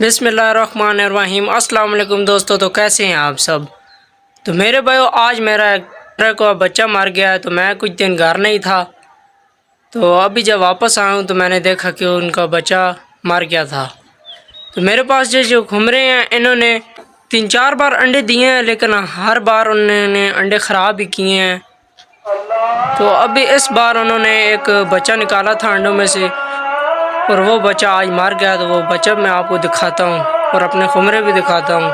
बिस्मिल्लाहिर्रहमानिर्रहीम। अस्सलाम वालेकुम दोस्तों, तो कैसे हैं आप सब। तो मेरे भाइयों, आज मेरा ट्रक का बच्चा मर गया है। तो मैं कुछ दिन घर नहीं था, तो अभी जब वापस आया हूँ तो मैंने देखा कि उनका बच्चा मर गया था। तो मेरे पास जो खुमरे हैं, इन्होंने 3-4 बार अंडे दिए हैं, लेकिन हर बार उन्होंने अंडे ख़राब ही किए हैं। तो अभी इस बार उन्होंने एक बच्चा निकाला था अंडों में से, और वो बच्चा आज मर गया। तो वो बच्चा मैं आपको दिखाता हूँ और अपने खुमरे भी दिखाता हूँ।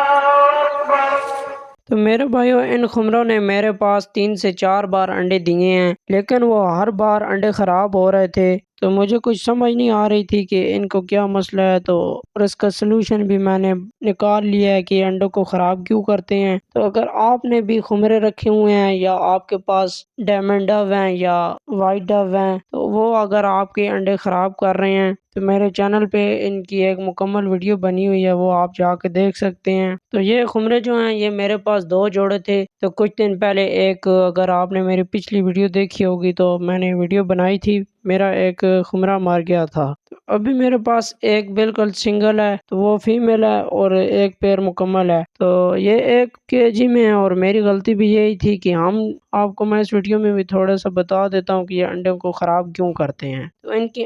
तो मेरे भाइयों, इन खुमरों ने मेरे पास 3 से 4 बार अंडे दिए हैं, लेकिन वो हर बार अंडे ख़राब हो रहे थे। तो मुझे कुछ समझ नहीं आ रही थी कि इनको क्या मसला है। तो और इसका सलूशन भी मैंने निकाल लिया है कि अंडों को ख़राब क्यों करते हैं। तो अगर आपने भी खुमरे रखे हुए हैं, या आपके पास डायमंड डव हैं या वाइट डव हैं, तो वो अगर आपके अंडे ख़राब कर रहे हैं, तो मेरे चैनल पे इनकी एक मुकम्मल वीडियो बनी हुई है, वो आप जाके देख सकते हैं। तो ये खुमरे जो हैं, ये मेरे पास 2 जोड़े थे। तो कुछ दिन पहले एक, अगर आपने मेरी पिछली वीडियो देखी होगी, तो मैंने वीडियो बनाई थी, मेरा एक खुमरा मर गया था। तो अभी मेरे पास एक बिल्कुल सिंगल है, तो वो फीमेल है, और एक पेयर मुकम्मल है। तो ये 1 केजी में है, और मेरी गलती भी यही थी कि आपको मैं इस वीडियो में भी थोड़ा सा बता देता हूँ कि ये अंडों को ख़राब क्यों करते हैं। तो इनकी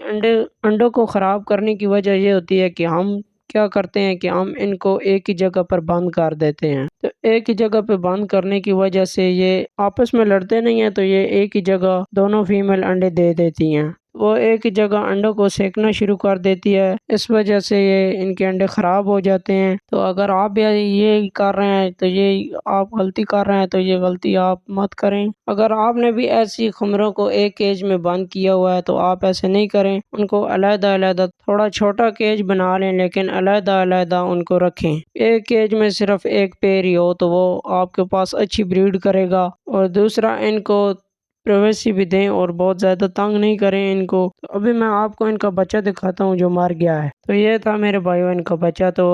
अंडों को ख़राब करने की वजह ये होती है कि हम क्या करते हैं कि हम इनको एक ही जगह पर बंद कर देते हैं। तो एक ही जगह पे बंद करने की वजह से ये आपस में लड़ते नहीं हैं, तो ये एक ही जगह दोनों फीमेल अंडे दे देती हैं। वो एक ही जगह अंडों को सेकना शुरू कर देती है, इस वजह से ये इनके अंडे ख़राब हो जाते हैं। तो अगर आप ये कर रहे हैं, तो ये आप गलती कर रहे हैं, तो ये गलती आप मत करें। अगर आपने भी ऐसी खुमरों को एक केज में बंद किया हुआ है, तो आप ऐसे नहीं करें। उनको अलग-अलग थोड़ा छोटा केज बना लें, लेकिन अलग-अलग उनको रखें। एक केज में सिर्फ एक पेयर ही हो, तो वो आपके पास अच्छी ब्रीड करेगा। और दूसरा, इनको प्राइवेसी भी दें और बहुत ज़्यादा तंग नहीं करें इनको। तो अभी मैं आपको इनका बच्चा दिखाता हूँ जो मर गया है। तो ये था मेरे भाइयों इनका बच्चा। तो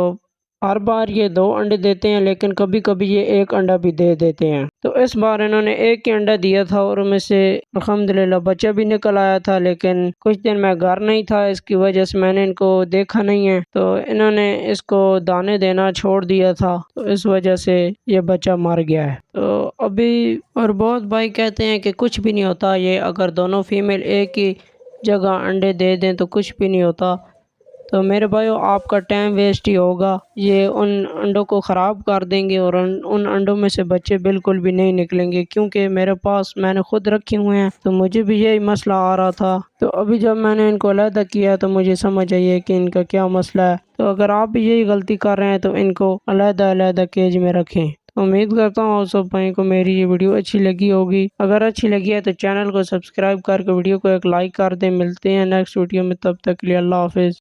हर बार ये 2 अंडे देते हैं, लेकिन कभी-कभी ये 1 अंडा भी दे देते हैं। तो इस बार इन्होंने 1 ही अंडा दिया था, और उनमें से अल्हम्दुलिल्लाह बच्चा भी निकल आया था। लेकिन कुछ दिन मैं घर नहीं था, इसकी वजह से मैंने इनको देखा नहीं है। तो इन्होंने इसको दाने देना छोड़ दिया था, तो इस वजह से ये बच्चा मर गया है। तो अभी और बहुत भाई कहते हैं कि कुछ भी नहीं होता, ये अगर दोनों फीमेल एक ही जगह अंडे दे दें तो कुछ भी नहीं होता। तो मेरे भाइयों, आपका टाइम वेस्ट ही होगा, ये उन अंडों को ख़राब कर देंगे, और उन अंडों में से बच्चे बिल्कुल भी नहीं निकलेंगे। क्योंकि मेरे पास मैंने खुद रखे हुए हैं, तो मुझे भी यही मसला आ रहा था। तो अभी जब मैंने इनको अलग किया, तो मुझे समझ आई है कि इनका क्या मसला है। तो अगर आप भी यही गलती कर रहे हैं, तो इनको अलग-अलग केज में रखें। तो उम्मीद करता हूँ आप सब भाई को मेरी ये वीडियो अच्छी लगी होगी। अगर अच्छी लगी है तो चैनल को सब्सक्राइब करके वीडियो को एक लाइक कर दें। मिलते हैं नेक्स्ट वीडियो में, तब तक के लिए अल्लाह हाफिज़।